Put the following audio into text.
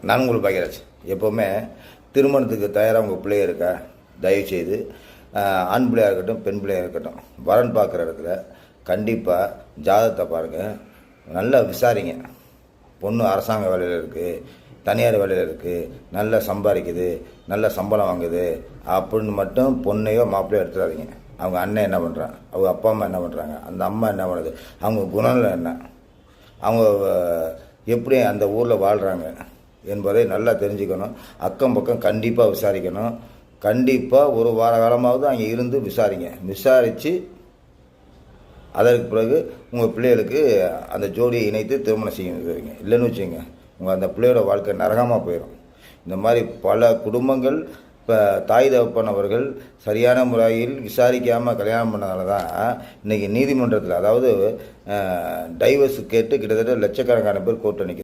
நான் உங்களுக்கு பாக்கிறாச்சு. எப்போவுமே திருமணத்துக்கு தயாராக உங்கள் பிள்ளைய இருக்கா, தயவுசெய்து ஆண் பிள்ளையாக இருக்கட்டும் பெண் பிள்ளையாக இருக்கட்டும், வரன் பார்க்குற இடத்துல கண்டிப்பாக ஜாதகத்தை பாருங்கள், நல்லா விசாரிங்க. பொண்ணு அரசாங்க வேலையில் இருக்குது, தனியார் வேலையில் இருக்குது, நல்லா சம்பாதிக்குது, நல்ல சம்பளம் வாங்குது அப்படின்னு மட்டும் பொண்ணையோ மாப்பிள்ளையோ எடுத்துடாதீங்க. அவங்க அண்ணன் என்ன பண்ணுறாங்க, அவங்க அப்பா அம்மா என்ன பண்ணுறாங்க, அந்த அம்மா என்ன பண்ணுது, அவங்க குணங்கள் என்ன, அவங்க எப்படி அந்த ஊரில் வாழ்கிறாங்க என்பதை நல்லா தெரிஞ்சுக்கணும். அக்கம் பக்கம் கண்டிப்பாக விசாரிக்கணும். கண்டிப்பாக ஒரு வார காலமாவது அங்கே இருந்து விசாரிங்க. விசாரித்து அதற்கு பிறகு உங்கள் பிள்ளைகளுக்கு அந்த ஜோடியை இணைத்து திருமணம் செய்யுங்க. இல்லைன்னு வச்சுங்க, உங்கள் அந்த பிள்ளையோட வாழ்க்கை நரகமாக போயிடும். இந்த மாதிரி பல குடும்பங்கள் இப்போ தாய் தகப்பனவர்கள் சரியான முறையில் விசாரிக்காமல் கல்யாணம் பண்ணதால தான் இன்றைக்கி நீதிமன்றத்தில், அதாவது டைவர்ஸ் கேட்டு கிட்டத்தட்ட லட்சக்கணக்கான பேர் கோர்ட்டு நிற்கிது.